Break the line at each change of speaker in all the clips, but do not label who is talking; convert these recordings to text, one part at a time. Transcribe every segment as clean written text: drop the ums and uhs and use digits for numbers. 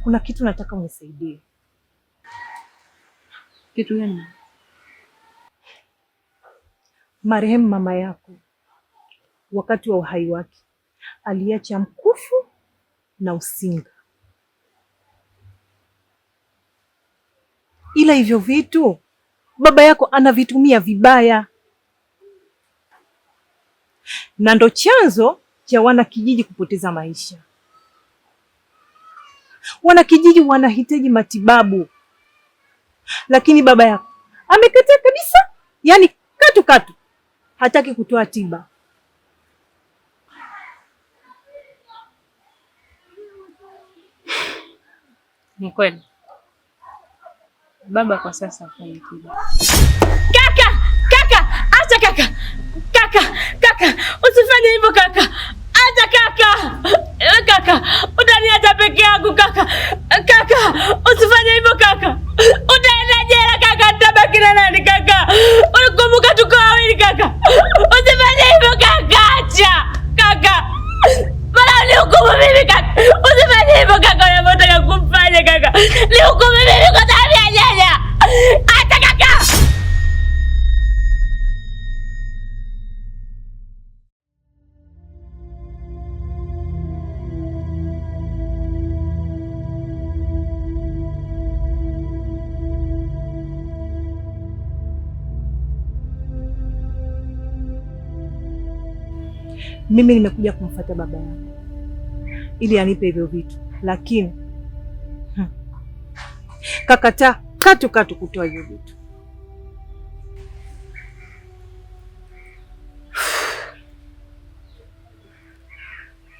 Kuna kitu nataka unisaidie.
Kitu gani?
Marehemu mama yako wakati wa uhai wake aliacha mkufu na usinga, ila hivyo vitu baba yako anavitumia vibaya, na ndo chanzo cha wanakijiji kupoteza maisha. Wanakijiji wanahitaji matibabu, lakini baba yako amekataa kabisa, yaani katu hataki kutoa tiba.
Ni kweli baba kwa sasa hafanyi tiba.
Kaka, acha kaka, usifanye hivyo kaka, acha kaka, utaniacha peke yangu kaka, usifanye hivyo kaka, utaenda jela kaka, nitabaki na nani kaka? Unakumbuka tuko wawili kaka, usifanye hivyo kaka, acha kaka, bora nihukumu mimi kaka, usifanye hivyo kaka, unataka kumfanya kaka, nihukumu mimi kwa sababu ya nyanya, acha kaka.
Mimi nimekuja kumfuata baba yako ili anipe hivyo vitu, lakini kakataa katu kutoa hivyo vitu.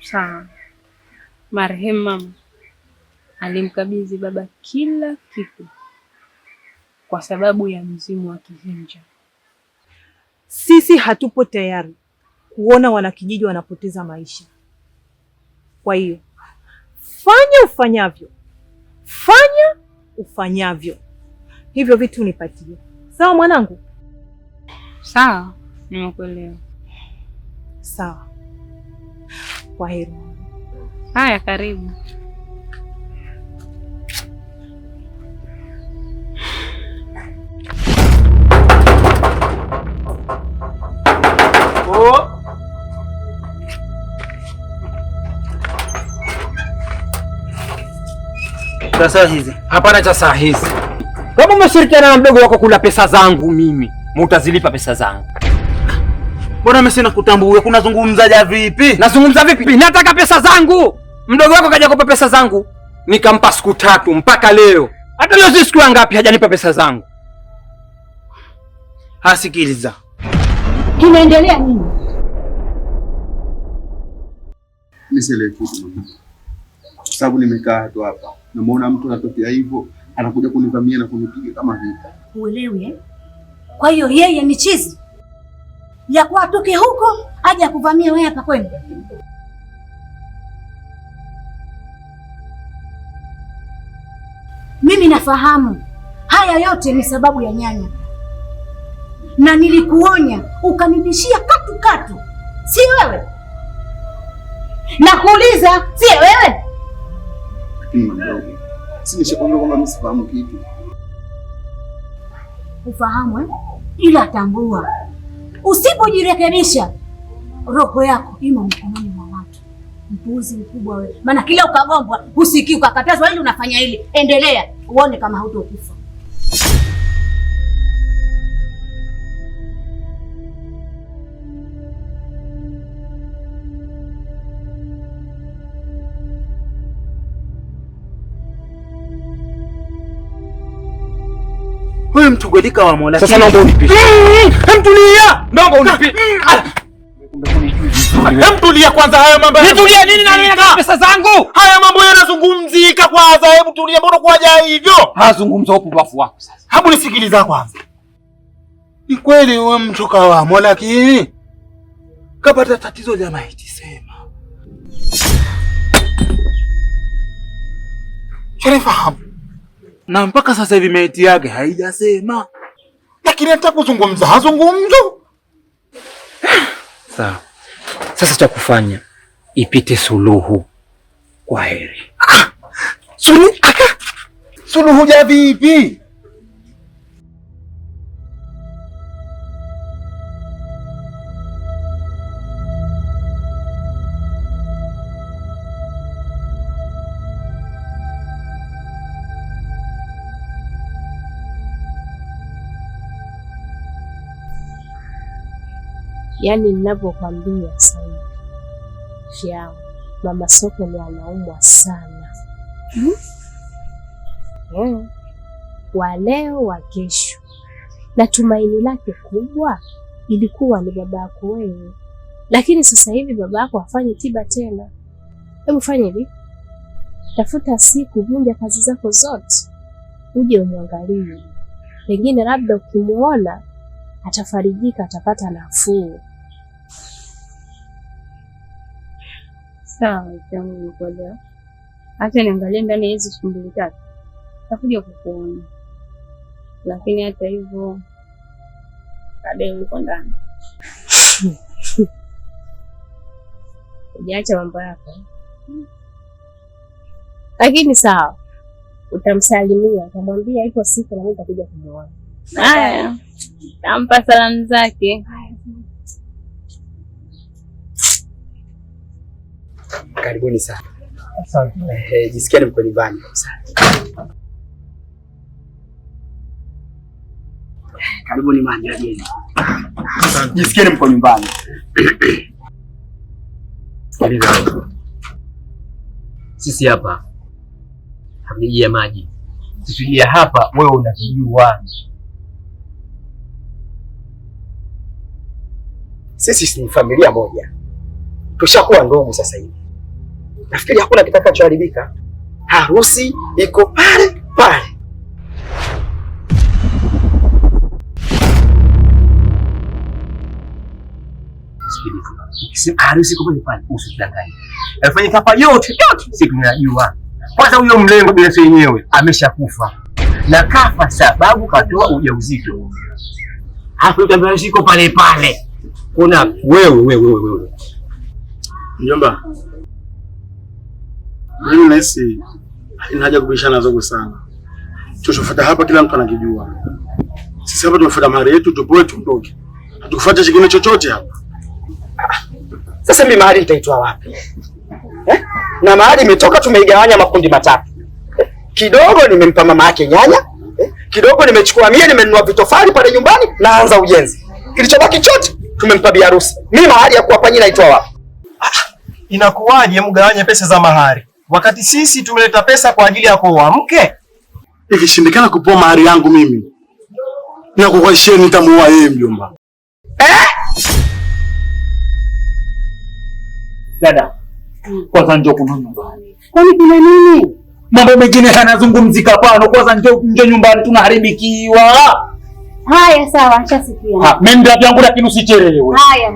Sawa. Marehemu mama alimkabidhi baba kila kitu kwa sababu ya mzimu wa Kihinja.
Sisi hatupo tayari kuona wanakijiji wanapoteza maisha. Kwa hiyo fanya ufanyavyo, hivyo vitu nipatie. Sawa mwanangu?
Sawa, nimekuelewa.
Sawa, kwa heri.
Haya, karibu.
Saa hizi hapana cha saa hizi. Kama umeshirikiana na mdogo wako kula pesa zangu, mimi mutazilipa pesa zangu.
Mbona mimi sina kutambua? Kunazungumzaje vipi?
Nazungumza vipi? Nataka pesa zangu. Mdogo wako kaja kupa pesa zangu, nikampa siku 3 mpaka leo. Hata leo siku ngapi hajanipa pesa zangu.
Hasikiliza.
Kinaendelea nini?
Nisele kitu mama. Sababu nimekaa tu hapa. Namuona mtu anatokea hivyo, anakuja kunivamia na kunipiga kama vita.
Uelewi eh? Kwa hiyo yeye ni chizi ya kuwa atoke huko aje akuvamia wewe hapa kwenu. Mimi nafahamu haya yote ni sababu ya nyanya, na nilikuonya ukanibishia katu, si wewe? Nakuuliza, si wewe?
Mdogo, si nishakwambia kwamba mimi sifahamu kitu.
Ufahamu eh? Ila tambua, usipojirekebisha roho yako imo mkononi mwa watu. Mpuuzi mkubwa wewe. Maana kila ukagombwa, usikii ukakatazwa ili unafanya hili. Endelea, uone kama hautokufa.
Wewe mtugwelika wa Mola.
Sasa naomba unipishe.
Mtulia.
Naomba unipishe.
Mtulia kwanza, hayo mambo.
Nitulia nini na nini na pesa zangu?
Haya mambo yanazungumzika kwanza. Hebu tulia, mbona kwaja hivyo?
Hazungumza upupafu wako sasa.
Hebu nisikiliza kwanza. Ni kweli wewe mtoka wa Mola, lakini kapata tatizo la maiti sema. Sharifahamu. Na mpaka sasa hivi maiti yake haijasema. Lakini hata kuzungumza hazungumzo.
Sawa. Sasa cha kufanya ipite suluhu. Kwa heri.
Suluhu ya vipi?
Yaani ninavyokwambia sasa hivi, Mama Soko ni anaumwa sana. Wa leo wa kesho, na tumaini lake kubwa ilikuwa ni baba yako wewe, lakini sasa hivi baba yako hafanyi tiba tena. Hebu fanya hivi, tafuta siku, vunja kazi zako zote, uje umwangalie, pengine labda ukimuona atafarijika, atapata nafuu. Sawa, nikuelewa. Acha niangalie ndani hizi siku 2-3. Takuja kukuona. Lakini hata hivyo baadaye uko ndani. Ujaacha mambo yako. Lakini sawa. Utamsalimia, utamwambia ipo siku na mimi nitakuja kumuona. Haya. Tampa salamu zake.
Karibuni sana. Asante. Jisikieni mko nyumbani. Karibuni manjani. Jisikieni mko nyumbani. Sisi hapa hamjia maji. Sisi hapa wewe unajijua. Sisi ni familia moja. Tushakuwa ndugu sasa hivi. Nafikiri hakuna kitakachoharibika. Harusi iko pale pale. Sikiliza. Harusi iko pale pale, usidanganye. Afanye hapa yote siku ninajua. Kwanza huyo mlengo bila yenyewe ameshakufa. Na kafa sababu katoa ujauzito. Hapo utaambia siko pale pale. Kuna wewe.
Mjomba. Mimi nahisi ina haja kubishana zogo sana. Tuchofuata hapa kila mtu anakijua. Sisi hapa tumefuata mahari yetu, tupoe tuondoke. Hatukufuata kingine chochote hapa.
Sasa mimi mahari itaitwa wapi? Na mahari imetoka tumeigawanya makundi matatu. Kidogo nimempa mama yake nyanya, kidogo nimechukua mie nimenunua vitofali pale nyumbani naanza ujenzi. Kilichobaki chote tumempa bi harusi. Mimi mahari ya kuwapa nyinyi naitwa wapi?
Inakuwaje mgawanye pesa za mahari wakati sisi tumeleta pesa kwa ajili ya kuoa mke?
Ikishindikana kupoa mahari yangu mimi, na kukuheshia nitamuoa yeye mjomba.
Dada, kwanza njoo kuna nyumbani. Kwani kuna nini? Mambo mengine yanazungumzika pano, kwanza njoo nyumbani tunaharibikiwa.
Haya sawa, nishasikia.
Mimi ndio yangu lakini usichelewe.
Haya.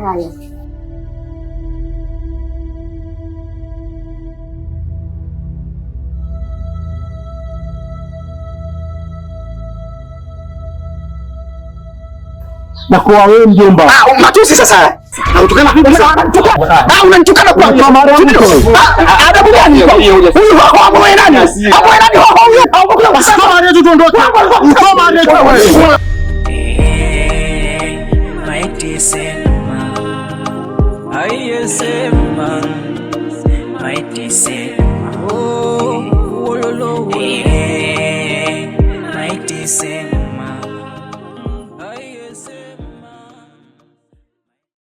Na kwa wewe mjomba.
Matusi sasa. Unanitukana unanitukana kwa mama yangu. Adabu gani? Huyu wako hapo wewe nani? Hapo wewe nani wako huyo? Hapo kuna wasama leo tuondoke. Usoma leo wewe. Maiti sema. Aiye sema.
Mighty say, oh, oh, oh, oh, oh. Mighty say.